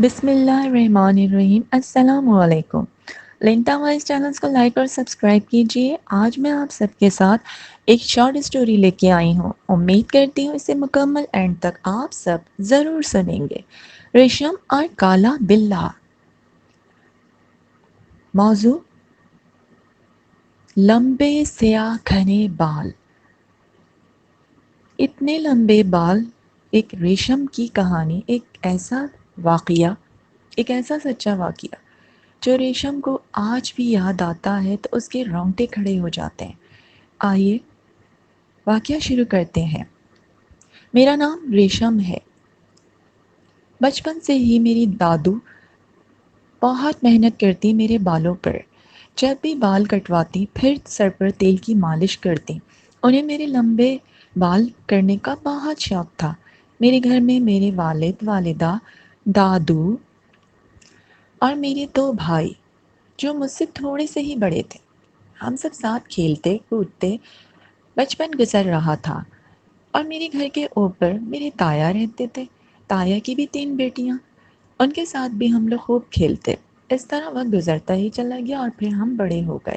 بسم اللہ الرحمن الرحیم۔ السلام علیکم۔ لنٹا وائس چینلز کو لائک اور سبسکرائب کیجیے۔ آج میں آپ سب کے ساتھ ایک شارٹ اسٹوری لے کے آئی ہوں۔ امید کرتی ہوں اسے مکمل اینڈ تک آپ سب ضرور سنیں گے۔ ریشم اور کالا بلّا۔ موضوع: لمبے سیاہ گھنے بال۔ اتنے لمبے بال، ایک ریشم کی کہانی، ایک ایسا سچا واقعہ جو ریشم کو آج بھی یاد آتا ہے تو اس کے رونگٹے کھڑے ہو جاتے ہیں۔ آئیے واقعہ شروع کرتے ہیں۔ میرا نام ریشم ہے۔ بچپن سے ہی میری دادو بہت محنت کرتی میرے بالوں پر۔ جب بھی بال کٹواتی پھر سر پر تیل کی مالش کرتی۔ انہیں میرے لمبے بال کرنے کا بہت شوق تھا۔ میرے گھر میں میرے والد، والدہ، دادو اور میرے دو بھائی جو مجھ سے تھوڑے سے ہی بڑے تھے، ہم سب ساتھ کھیلتے کودتے بچپن گزر رہا تھا۔ اور میرے گھر کے اوپر میرے تایا رہتے تھے۔ تایا کی بھی 3 بیٹیاں، ان کے ساتھ بھی ہم لوگ خوب کھیلتے۔ اس طرح وقت گزرتا ہی چلا گیا اور پھر ہم بڑے ہو گئے۔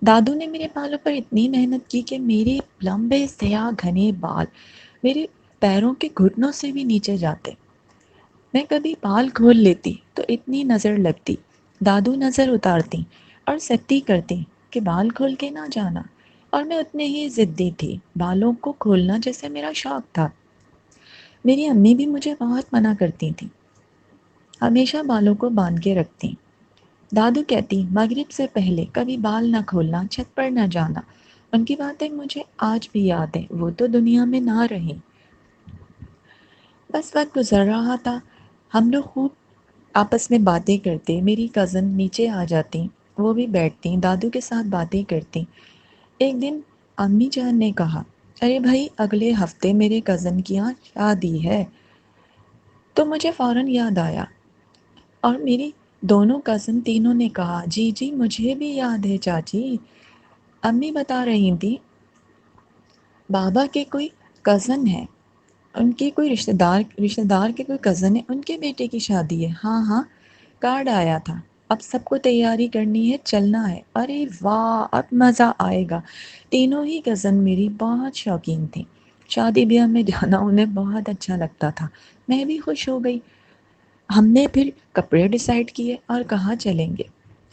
دادو نے میرے بالوں پر اتنی محنت کی کہ میرے لمبے سیاہ گھنے بال میرے پیروں کے گھٹنوں سے بھی نیچے جاتے۔ میں کبھی بال کھول لیتی تو اتنی نظر لگتی، دادو نظر اتارتی اور سختی کرتی کہ بال کھول کے نہ جانا، اور میں اتنے ہی ضدی تھی۔ بالوں کو کھولنا جیسے میرا شوق تھا۔ میری امی بھی مجھے بہت منع کرتی تھیں، ہمیشہ بالوں کو باندھ کے رکھتی۔ دادو کہتی مغرب سے پہلے کبھی بال نہ کھولنا، چھت پر نہ جانا۔ ان کی باتیں مجھے آج بھی یاد ہیں، وہ تو دنیا میں نہ رہیں۔ بس وقت گزر رہا تھا، ہم لوگ خوب آپس میں باتیں کرتے۔ میری کزن نیچے آ جاتی، وہ بھی بیٹھتی، دادو کے ساتھ باتیں کرتی۔ ایک دن امی جان نے کہا، ارے بھائی، اگلے ہفتے میرے کزن کی یہاں شادی ہے۔ تو مجھے فوراً یاد آیا، اور میری دونوں کزن تینوں نے کہا، جی جی مجھے بھی یاد ہے چاچی۔ امی بتا رہی تھی بابا کے کوئی کزن ہے، ان کے کوئی رشتہ دار کے کوئی کزن ہے، ان کے بیٹے کی شادی ہے۔ ہاں ہاں، کارڈ آیا تھا، اب سب کو تیاری کرنی ہے، چلنا ہے۔ ارے واہ، اب مزہ آئے گا۔ تینوں ہی کزن میری بہت شوقین تھیں، شادی بیاہ میں جانا انہیں بہت اچھا لگتا تھا۔ میں بھی خوش ہو گئی۔ ہم نے پھر کپڑے ڈیسائیڈ کیے اور کہاں چلیں گے۔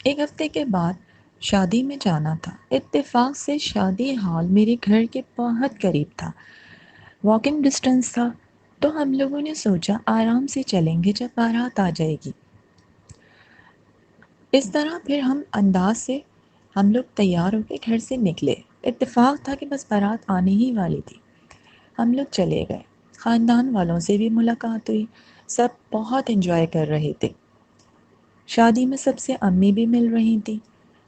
ایک ہفتے کے بعد شادی میں جانا تھا۔ اتفاق سے شادی ہال میرے گھر کے بہت قریب تھا، واکنگ ڈسٹنس تھا، تو ہم لوگوں نے سوچا آرام سے چلیں گے جب بارات آ جائے گی۔ اس طرح پھر ہم لوگ تیار ہو کے گھر سے نکلے۔ اتفاق تھا کہ بس بارات آنے ہی والی تھی۔ ہم لوگ چلے گئے، خاندان والوں سے بھی ملاقات ہوئی، سب بہت انجوائے کر رہے تھے۔ شادی میں سب سے امی بھی مل رہی تھیں۔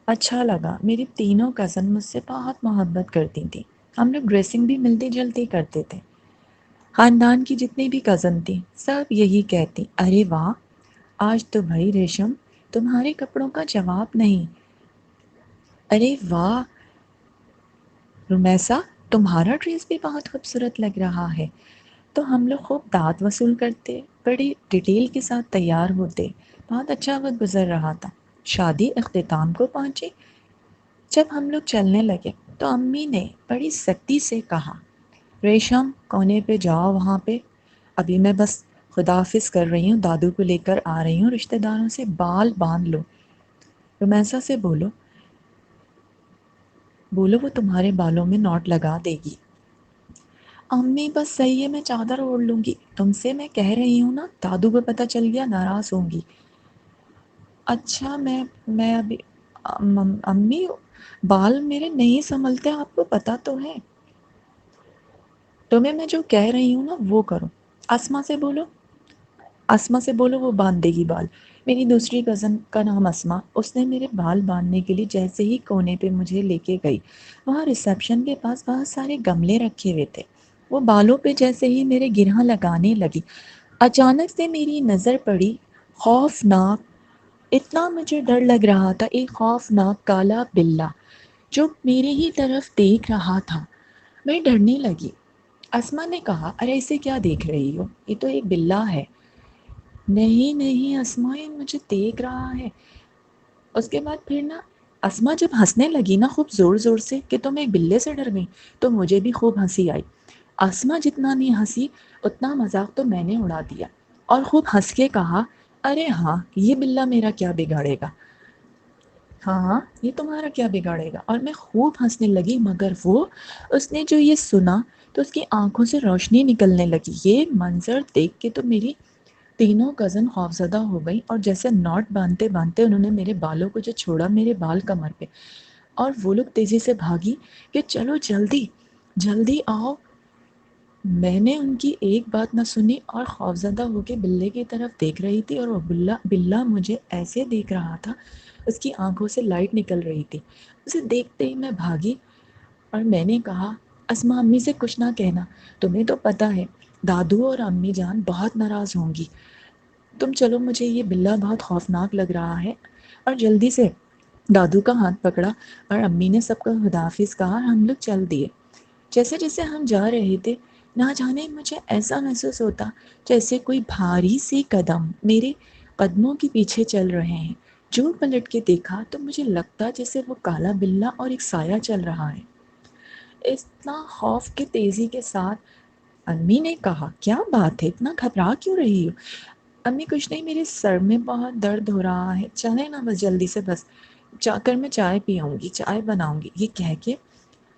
اچھا لگا، میری تینوں کزن مجھ سے بہت محبت کرتی تھیں۔ ہم لوگ ڈریسنگ بھی ملتی جلتی کرتے تھے۔ خاندان کی جتنی بھی کزن تھیں سب یہی کہتی، ارے واہ، آج تو بھائی ریشم تمہارے کپڑوں کا جواب نہیں۔ ارے واہ رمیسا، تمہارا ڈریس بھی بہت خوبصورت لگ رہا ہے۔ تو ہم لوگ خوب دعوت وصول کرتے، بڑی ڈیٹیل کے ساتھ تیار ہوتے۔ بہت اچھا وقت گزر رہا تھا۔ شادی اختتام کو پہنچی۔ جب ہم لوگ چلنے لگے تو امی نے بڑی سختی سے کہا، ریشم کونے پہ جاؤ، وہاں پہ ابھی میں بس خداحافظ کر رہی ہوں، دادو کو لے کر آ رہی ہوں، رشتہ داروں سے بال باندھ لو۔ رمیسا سے بولو وہ تمہارے بالوں میں نوٹ لگا دے گی۔ امی بس صحیح ہے، میں چادر اوڑھ لوں گی، تم سے میں کہہ رہی ہوں نا، دادو کو پتہ چل گیا ناراض ہوں گی۔ اچھا میں ابھی امی بال میرے نہیں سنبھلتے، آپ کو پتہ تو ہے۔ تمہیں میں جو کہہ رہی ہوں نا وہ کرو۔ اسما سے بولو وہ باندھ دے گی بال۔ میری دوسری کزن کا نام اسما، اس نے میرے بال باندھنے کے لیے جیسے ہی کونے پہ مجھے لے کے گئی، وہاں ریسیپشن کے پاس بہت سارے گملے رکھے ہوئے تھے۔ وہ بالوں پہ جیسے ہی میرے گرہ لگانے لگی، اچانک سے میری نظر پڑی خوفناک، اتنا مجھے ڈر لگ رہا تھا، ایک خوفناک کالا بلّا جو میرے ہی طرف دیکھ رہا تھا۔ میں ڈرنے لگی۔ اسما نے کہا، ارے اسے کیا دیکھ رہی ہو، یہ تو ایک بلّا ہے۔ نہیں نہیں اسما، یہ مجھے دیکھ رہا ہے۔ اس کے بعد پھر نا اسما جب ہنسنے لگی نا خوب زور زور سے کہ تم ایک بلے سے ڈر گئی، تو مجھے بھی خوب ہنسی آئی۔ اسما جتنا نہیں ہنسی اتنا مذاق تو میں نے اڑا دیا اور خوب ہنس کے کہا، ارے ہاں یہ بلا میرا کیا بگاڑے گا، ہاں ہاں یہ تمہارا کیا بگاڑے گا۔ اور میں خوب ہنسنے لگی، مگر وہ، اس نے جو یہ سنا تو اس کی آنکھوں سے روشنی نکلنے لگی۔ یہ منظر دیکھ کے تو میری تینوں کزن خوفزدہ ہو گئی، اور جیسے ناٹ باندھتے باندھتے انہوں نے میرے بالوں کو جو چھوڑا میرے بال کمر پہ، اور وہ لوگ تیزی سے بھاگی کہ چلو جلدی جلدی آؤ۔ میں نے ان کی ایک بات نہ سنی اور خوفزدہ ہو کے بلے کی طرف دیکھ رہی تھی، اور وہ بلا مجھے ایسے دیکھ رہا تھا، اس کی آنکھوں سے لائٹ نکل رہی تھی۔ اسے دیکھتے ہی میں بھاگی اور میں نے کہا، اسما امی سے کچھ نہ کہنا، تمہیں تو پتہ ہے دادو اور امی جان بہت ناراض ہوں گی، تم چلو، مجھے یہ بلا بہت خوفناک لگ رہا ہے۔ اور جلدی سے دادو کا ہاتھ پکڑا اور امی نے سب کو خداحافظ کہا اور ہم لوگ چل دیے۔ جیسے جیسے ہم جا رہے تھے، نہ جانے مجھے ایسا محسوس ہوتا جیسے کوئی بھاری سی قدم میرے قدموں کے پیچھے چل رہے ہیں۔ جو پلٹ کے دیکھا تو مجھے لگتا جیسے وہ کالا بلا اور ایک سایہ چل رہا ہے۔ اتنا خوف کے تیزی کے ساتھ امی نے کہا، کیا بات ہے، اتنا گھبرا کیوں رہی ہو؟ امی کچھ نہیں، میرے سر میں بہت درد ہو رہا ہے، چلیں نا بس جلدی سے، بس جا کر میں چائے پیوں گی، چائے بناؤں گی۔ یہ کہہ کے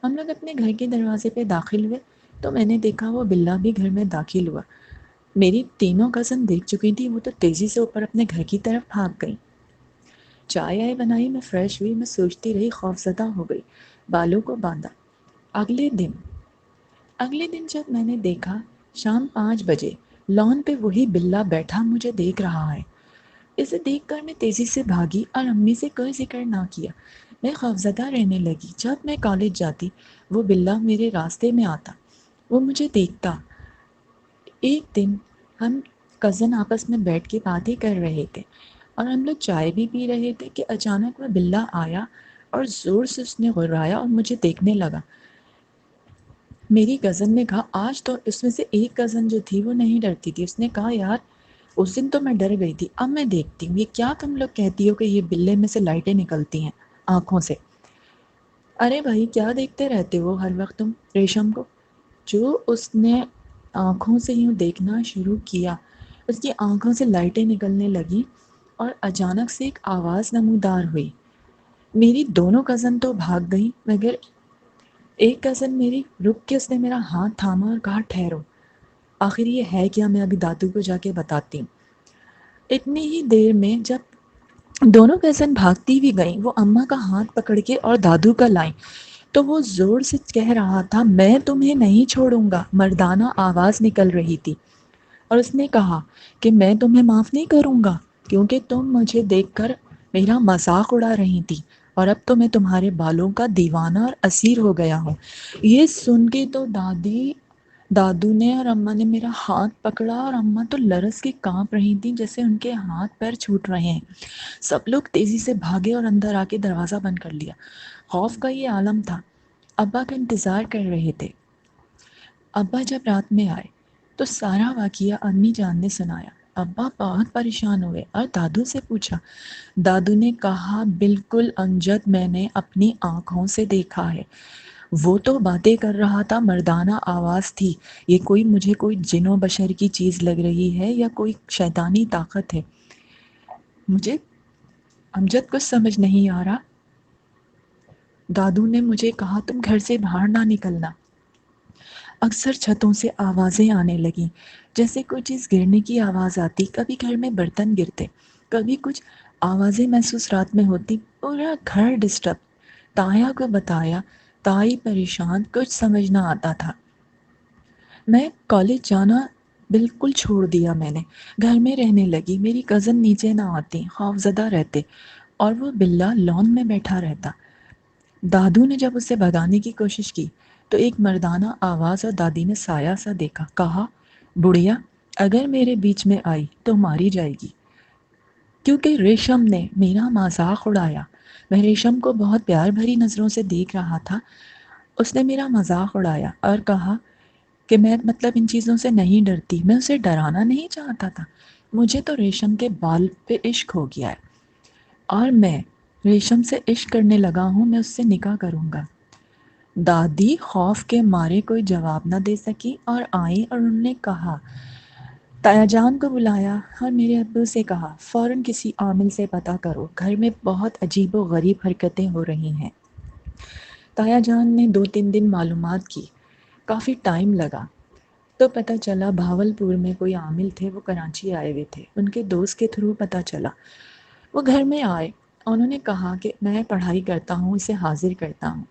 ہم لوگ اپنے گھر کے دروازے پہ داخل ہوئے تو میں نے دیکھا وہ بلا بھی گھر میں داخل ہوا۔ میری تینوں کزن دیکھ چکی تھی، وہ تو تیزی سے اوپر اپنے گھر کی طرف بھاگ گئی۔ چائے آئے بنائی، میں فریش ہوئی، میں سوچتی رہی، خوفزدہ ہو گئی، بالوں کو باندھا۔ اگلے دن اگلے دن جب میں نے دیکھا، شام 5 بجے لان پہ وہی بلا بیٹھا مجھے دیکھ رہا ہے۔ اسے دیکھ کر میں تیزی سے بھاگی اور امی سے کوئی ذکر نہ کیا۔ میں خوفزدہ رہنے لگی۔ جب میں کالج جاتی وہ بلا میرے راستے میں آتا، وہ مجھے دیکھتا۔ ایک دن ہم کزن آپس میں بیٹھ کے باتیں کر رہے تھے اور ہم لوگ چائے بھی پی رہے تھے کہ اچانک وہ بلا آیا اور زور سے اس نے غرایا اور مجھے دیکھنے لگا۔ میری کزن نے کہا، آج تو اس میں سے ایک کزن جو تھی وہ نہیں ڈرتی تھی، اس نے کہا، یار اس دن تو میں ڈر گئی تھی، اب میں دیکھتی ہوں یہ کیا تم لوگ کہتی ہو کہ یہ بلے میں سے لائٹیں نکلتی ہیں آنکھوں سے۔ ارے بھائی کیا دیکھتے رہتے ہو ہر وقت تم ریشم کو؟ جو اس نے آنکھوں سے یوں دیکھنا شروع کیا، اس کی آنکھوں سے لائٹیں نکلنے لگیں اور اچانک سے ایک آواز نمودار ہوئی۔ میری دونوں کزن تو بھاگ گئیں، مگر ایک کزن میری رک کے اس نے میرا ہاتھ تھاما اور کہا، ٹھہرو، آخر یہ ہے کیا، میں ابھی دادو کو جا کے بتاتی ہوں۔ اتنی ہی دیر میں جب دونوں کزن بھاگتی بھی گئیں، وہ اماں کا ہاتھ پکڑ کے اور دادو کا لائیں تو وہ زور سے کہہ رہا تھا، میں تمہیں نہیں چھوڑوں گا، مردانہ آواز نکل رہی تھی، اور اس نے کہا کہ میں تمہیں معاف نہیں کروں گا کیونکہ تم مجھے دیکھ کر میرا مذاق اڑا رہی تھی، اور اب تو میں تمہارے بالوں کا دیوانہ اور اسیر ہو گیا ہوں۔ یہ سن کے تو دادو نے اور اماں نے میرا ہاتھ پکڑا، اور اماں تو لرز کے کانپ رہی تھیں جیسے ان کے ہاتھ پیر چھوٹ رہے ہیں۔ سب لوگ تیزی سے بھاگے اور اندر آ کے دروازہ بند کر لیا۔ خوف کا یہ عالم تھا۔ ابا کا انتظار کر رہے تھے۔ ابا جب رات میں آئے تو سارا واقعہ امی جان نے سنایا۔ ابا بہت پریشان ہوئے اور دادو سے پوچھا۔ دادو نے کہا، بالکل امجد، میں نے اپنی آنکھوں سے دیکھا ہے، وہ تو باتیں کر رہا تھا، مردانہ آواز تھی، یہ مجھے کوئی جن و بشر کی چیز لگ رہی ہے یا کوئی شیطانی طاقت ہے۔ مجھے امجد کچھ سمجھ نہیں آ رہا۔ دادو نے مجھے کہا، تم گھر سے باہر نہ نکلنا۔ اکثر چھتوں سے آوازیں آنے لگیں، جیسے کوئی چیز گرنے کی آواز آتی، کبھی گھر میں برتن گرتے، کبھی کچھ آوازیں محسوس رات میں ہوتی، پورا گھر ڈسٹرب۔ تایا کو بتایا، تائی پریشان، کچھ سمجھ نہ آتا تھا۔ میں کالج جانا بالکل چھوڑ دیا، میں نے گھر میں رہنے لگی۔ میری کزن نیچے نہ آتی، خوفزدہ رہتے، اور وہ بلا لان میں بیٹھا رہتا۔ دادو نے جب اسے بھگانے کی کوشش کی تو ایک مردانہ آواز اور دادی نے سایہ سا دیکھا، کہا، بڑھیا اگر میرے بیچ میں آئی تو ماری جائے گی۔ کیونکہ ریشم نے میرا مذاق اڑایا، میں ریشم کو بہت پیار بھری نظروں سے دیکھ رہا تھا، اس نے میرا مذاق اڑایا اور کہا کہ میں مطلب ان چیزوں سے نہیں ڈرتی، میں اسے ڈرانا نہیں چاہتا تھا، مجھے تو ریشم کے بال پہ عشق ہو گیا ہے، اور میں ریشم سے عشق کرنے لگا ہوں، میں اس سے نکاح کروں گا۔ دادی خوف کے مارے کوئی جواب نہ دے سکی اور آئیں اور انہوں نے کہا، تایا جان کو بلایا اور میرے ابو سے کہا فوراً کسی عامل سے پتہ کرو، گھر میں بہت عجیب و غریب حرکتیں ہو رہی ہیں۔ تایا جان نے 2-3 دن معلومات کی، کافی ٹائم لگا، تو پتہ چلا بھاول پور میں کوئی عامل تھے، وہ کراچی آئے ہوئے تھے، ان کے دوست کے تھرو پتہ چلا۔ وہ گھر میں آئے، انہوں نے کہا کہ میں پڑھائی کرتا ہوں، اسے حاضر کرتا ہوں۔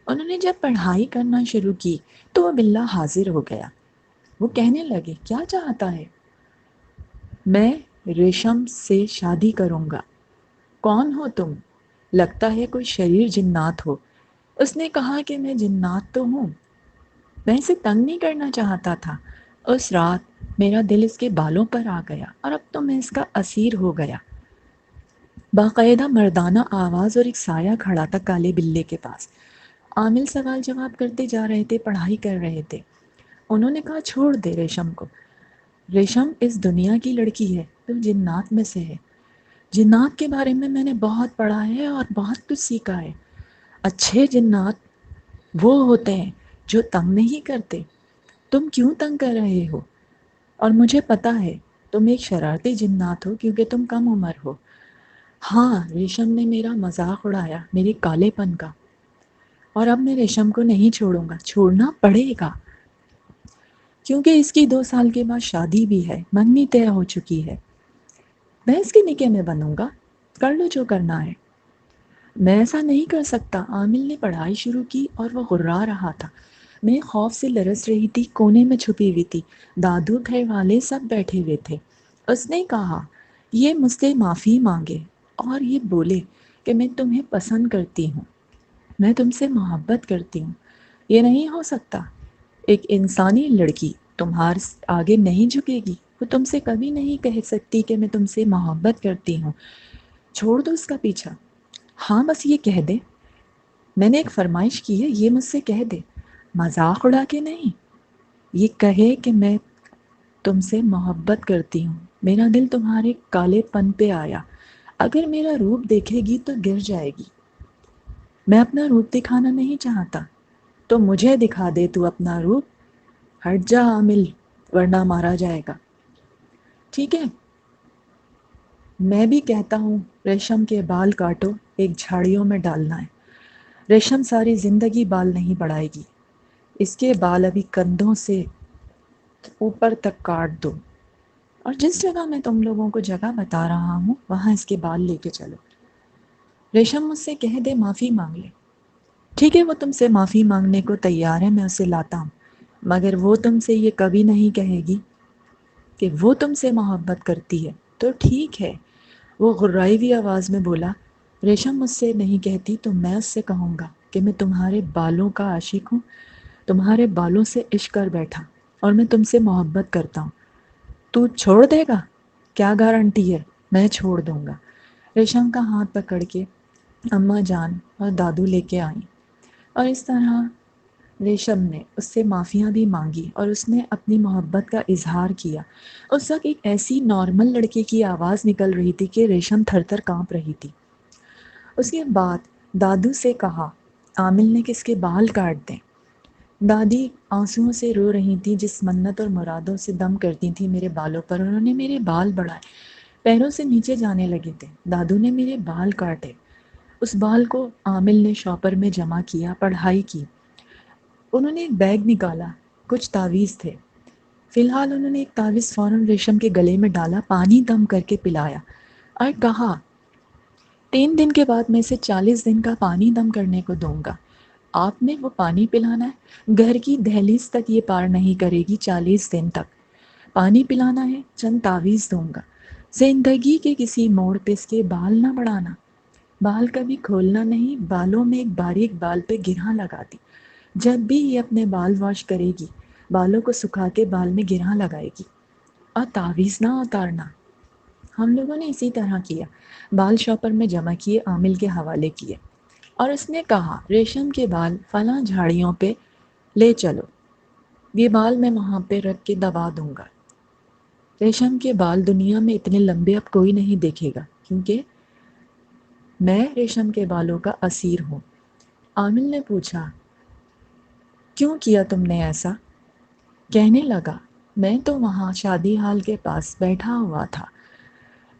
انہوں نے جب پڑھائی کرنا شروع کی تو وہ باللہ حاضر ہو گیا۔ وہ کہنے لگے، کیا چاہتا ہے؟ میں ریشم سے شادی کروں گا۔ کون ہو تم؟ لگتا ہے کوئی شریر جنات ہو۔ اس نے کہا کہ میں جنات تو ہوں، میں اسے تنگ نہیں کرنا چاہتا تھا۔ اس رات میرا دل اس کے بالوں پر آ گیا اور اب تو میں اس کا اسیر ہو گیا۔ باقاعدہ مردانہ آواز اور ایک سایہ کھڑا تھا کالے بلے کے پاس۔ عامل سوال جواب کرتے جا رہے تھے، پڑھائی کر رہے تھے۔ انہوں نے کہا، چھوڑ دے ریشم کو، ریشم اس دنیا کی لڑکی ہے، تو جنات میں سے ہے۔ جنات کے بارے میں نے بہت پڑھا ہے اور بہت کچھ سیکھا ہے۔ اچھے جنات وہ ہوتے ہیں جو تنگ نہیں کرتے۔ تم کیوں تنگ کر رہے ہو؟ اور مجھے پتہ ہے تم ایک شرارتی جنات ہو کیونکہ تم کم عمر ہو۔ ہاں، ریشم نے میرا مذاق اڑایا، میرے کالے پن کا، اور اب میں ریشم کو نہیں چھوڑوں گا، چھوڑنا پڑے گا، کیونکہ اس کی 2 سال کے بعد شادی بھی ہے، منگنی طے ہو چکی ہے۔ میں اس کے نکاح میں بنوں گا، کر لو جو کرنا ہے۔ میں ایسا نہیں کر سکتا۔ عامل نے پڑھائی شروع کی اور وہ غرا رہا تھا۔ میں خوف سے لرز رہی تھی، کونے میں چھپی ہوئی تھی۔ دادو گھر والے سب بیٹھے ہوئے تھے۔ اس نے کہا، یہ مجھ سے معافی مانگے اور یہ بولے کہ میں تمہیں پسند کرتی ہوں، میں تم سے محبت کرتی ہوں۔ یہ نہیں ہو سکتا۔ ایک انسانی لڑکی تمہارے آگے نہیں جھکے گی، وہ تم سے کبھی نہیں کہہ سکتی کہ میں تم سے محبت کرتی ہوں۔ چھوڑ دو اس کا پیچھا۔ ہاں، بس یہ کہہ دے، میں نے ایک فرمائش کی ہے، یہ مجھ سے کہہ دے، مذاق اڑا کے نہیں، یہ کہے کہ میں تم سے محبت کرتی ہوں، میرا دل تمہارے کالے پن پہ آیا، اگر میرا روپ دیکھے گی تو گر جائے گی۔ میں اپنا روپ دکھانا نہیں چاہتا، تو مجھے دکھا دے تو اپنا روپ۔ ہٹ جا عامل، ورنہ مارا جائے گا۔ ٹھیک ہے، میں بھی کہتا ہوں ریشم کے بال کاٹو، ایک جھاڑیوں میں ڈالنا ہے۔ ریشم ساری زندگی بال نہیں بڑھائے گی، اس کے بال ابھی کندھوں سے اوپر تک کاٹ دو، اور جس جگہ میں تم لوگوں کو جگہ بتا رہا ہوں وہاں اس کے بال لے کے چلو۔ ریشم مجھ سے کہہ دے معافی مانگ لے۔ ٹھیک ہے، وہ تم سے معافی مانگنے کو تیار ہے، میں اسے لاتا ہوں، مگر وہ تم سے یہ کبھی نہیں کہے گی کہ وہ تم سے محبت کرتی ہے۔ تو ٹھیک ہے، وہ غرائی ہوئی آواز میں بولا، ریشم مجھ سے نہیں کہتی تو میں اس سے کہوں گا کہ میں تمہارے بالوں کا عاشق ہوں، تمہارے بالوں سے عشق کر بیٹھا، اور میں تم سے محبت کرتا ہوں۔ تو چھوڑ دے گا؟ کیا گارنٹی ہے؟ میں چھوڑ دوں گا۔ ریشم کا ہاتھ پکڑ کے اماں جان اور دادو لے کے آئیں، اور اس طرح ریشم نے اس سے معافیاں بھی مانگی اور اس نے اپنی محبت کا اظہار کیا۔ اس وقت ایک ایسی نارمل لڑکے کی آواز نکل رہی تھی کہ ریشم تھر تھر کانپ رہی تھی۔ اس کے بعد دادو سے کہا، عامل نے کس کے بال کاٹ دیں۔ دادی آنسوؤں سے رو رہی تھی، جس منت اور مرادوں سے دم کرتی تھی میرے بالوں پر، انہوں نے میرے بال بڑھائے، پیروں سے نیچے جانے لگے تھے۔ دادو نے میرے بال کاٹے۔ اس بال کو عامل نے شاپر میں جمع کیا، پڑھائی کی۔ انہوں نے ایک بیگ نکالا، کچھ تعویذ تھے۔ فی الحال انہوں نے ایک تعویذ فوراً ریشم کے گلے میں ڈالا، پانی دم کر کے پلایا اور کہا، 3 دن کے بعد میں اسے 40 دن کا پانی دم کرنے کو دوں گا۔ آپ نے وہ پانی پلانا ہے، گھر کی دہلیز تک یہ پار نہیں کرے گی، 40 دن تک پانی پلانا ہے، چند تعویذ دوں گا۔ زندگی کے کسی موڑ پہ اس کے بال نہ بڑھانا، بال کبھی کھولنا نہیں، بالوں میں ایک باریک بال پہ گرہاں لگا دی، جب بھی یہ اپنے بال واش کرے گی بالوں کو سکھا کے بال میں گرہاں لگائے گی، اور تعویذ نہ اتارنا۔ ہم لوگوں نے اسی طرح کیا، بال شاپر میں جمع کیے، عامل کے حوالے کیے، اور اس نے کہا، ریشم کے بال فلاں جھاڑیوں پہ لے چلو، یہ بال میں وہاں پہ رکھ کے دبا دوں گا۔ ریشم کے بال دنیا میں اتنے لمبے اب کوئی نہیں دیکھے گا، کیونکہ میں ریشم کے بالوں کا اسیر ہوں۔ عامل نے پوچھا، کیوں کیا تم نے ایسا؟ کہنے لگا، میں تو وہاں شادی ہال کے پاس بیٹھا ہوا تھا،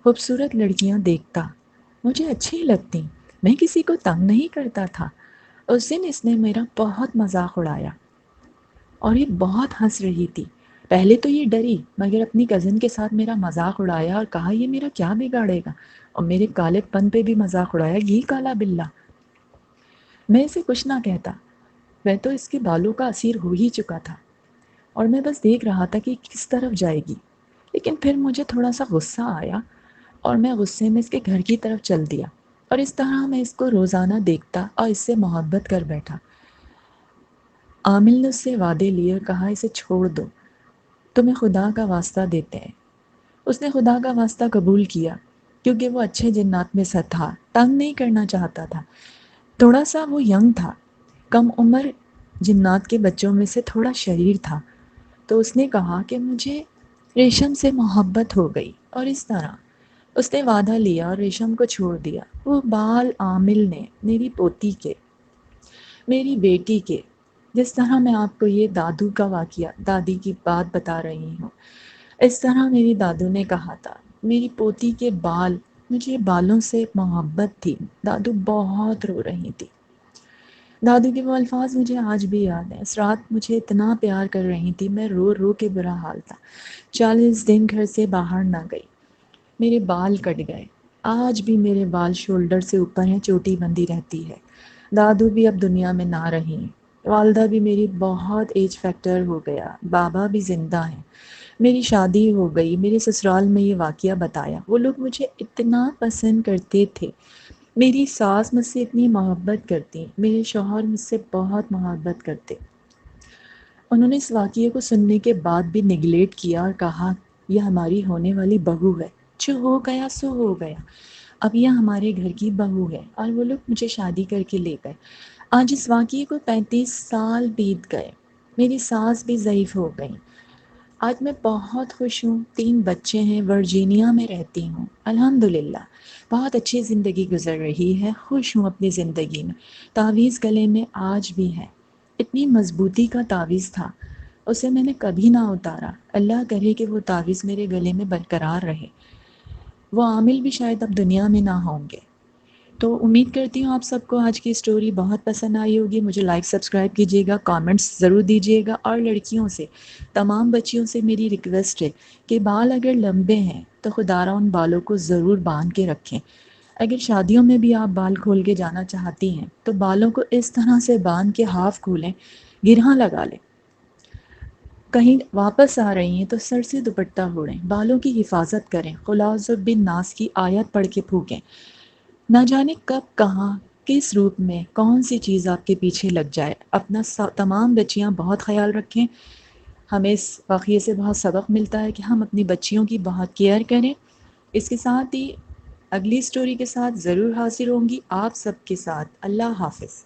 خوبصورت لڑکیاں دیکھتا، مجھے اچھی لگتی، میں کسی کو تنگ نہیں کرتا تھا۔ اس دن اس نے میرا بہت مذاق اڑایا اور یہ بہت ہنس رہی تھی۔ پہلے تو یہ ڈری، مگر اپنی کزن کے ساتھ میرا مذاق اڑایا اور کہا یہ میرا کیا بگاڑے گا، اور میرے کالے پن پہ بھی مذاق اڑایا، یہ کالا بلا۔ میں اسے کچھ نہ کہتا، میں تو اس کے بالوں کا اسیر ہو ہی چکا تھا اور میں بس دیکھ رہا تھا کہ کس طرف جائے گی۔ لیکن پھر مجھے تھوڑا سا غصہ آیا اور میں غصے میں اس کے گھر کی طرف چل دیا، اور اس طرح میں اس کو روزانہ دیکھتا اور اس سے محبت کر بیٹھا۔ عامل نے اس سے وعدے لیے اور کہا اسے چھوڑ دو، تمہیں خدا کا واسطہ دیتے ہیں۔ اس نے خدا کا واسطہ قبول کیا، کیونکہ وہ اچھے جنات میں سے تھا، تنگ نہیں کرنا چاہتا تھا۔ تھوڑا سا وہ ینگ تھا، کم عمر جنات کے بچوں میں سے تھوڑا شریر تھا، تو اس نے کہا کہ مجھے ریشم سے محبت ہو گئی، اور اس طرح اس نے وعدہ لیا اور ریشم کو چھوڑ دیا۔ وہ بال عامل نے میری پوتی کے، میری بیٹی کے، جس طرح میں آپ کو یہ دادو کا واقعہ، دادی کی بات بتا رہی ہوں، اس طرح میری دادو نے کہا تھا، میری پوتی کے بال، مجھے بالوں سے محبت تھی۔ دادو بہت رو رہی تھی۔ دادو کے وہ الفاظ مجھے آج بھی یاد ہیں، اس رات مجھے اتنا پیار کر رہی تھی، میں رو رو کے برا حال تھا، 40 دن گھر سے باہر نہ گئی، میرے بال کٹ گئے، آج بھی میرے بال شولڈر سے اوپر ہیں، چوٹی بندی رہتی ہے۔ دادو بھی اب دنیا میں نہ رہی، والدہ بھی میری بہت ایج فیکٹر ہو گیا، بابا بھی زندہ ہیں، میری شادی ہو گئی۔ میرے سسرال میں یہ واقعہ بتایا، وہ لوگ مجھے اتنا پسند کرتے تھے، میری ساس مجھ سے اتنی محبت کرتی، میرے شوہر مجھ سے بہت محبت کرتے۔ انہوں نے اس واقعے کو سننے کے بعد بھی نگلیکٹ کیا اور کہا یہ ہماری ہونے والی بہو ہے، جو ہو گیا سو ہو گیا، اب یہ ہمارے گھر کی بہو ہے، اور وہ لوگ مجھے شادی کر کے لے گئے۔ آج اس واقعے کو 35 سال بیت گئے، میری ساس بھی ضعیف ہو گئی، آج میں بہت خوش ہوں، 3 بچے ہیں، ورجینیا میں رہتی ہوں، الحمدللہ بہت اچھی زندگی گزر رہی ہے، خوش ہوں اپنی زندگی میں۔ تعویذ گلے میں آج بھی ہے، اتنی مضبوطی کا تعویذ تھا، اسے میں نے کبھی نہ اتارا، اللہ کرے کہ وہ تعویذ میرے گلے میں برقرار رہے۔ وہ عامل بھی شاید اب دنیا میں نہ ہوں گے۔ تو امید کرتی ہوں آپ سب کو آج کی اسٹوری بہت پسند آئی ہوگی۔ مجھے لائک سبسکرائب کیجیے گا، کامنٹس ضرور دیجیے گا، اور لڑکیوں سے، تمام بچیوں سے میری ریکویسٹ ہے کہ بال اگر لمبے ہیں تو خدا را ان بالوں کو ضرور باندھ کے رکھیں۔ اگر شادیوں میں بھی آپ بال کھول کے جانا چاہتی ہیں تو بالوں کو اس طرح سے باندھ کے ہاف کھولیں، گرہاں لگا لیں۔ کہیں واپس آ رہی ہیں تو سر سے دوپٹہ اوڑھیں، بالوں کی حفاظت کریں، قل اعوذ بالناس کی آیت پڑھ کے پھونکیں۔ نہ جانے کب کہاں کس روپ میں کون سی چیز آپ کے پیچھے لگ جائے۔ اپنا تمام بچیاں بہت خیال رکھیں۔ ہمیں اس واقعے سے بہت سبق ملتا ہے کہ ہم اپنی بچیوں کی بہت کیئر کریں۔ اس کے ساتھ ہی اگلی سٹوری کے ساتھ ضرور حاضر ہوں گی آپ سب کے ساتھ۔ اللہ حافظ۔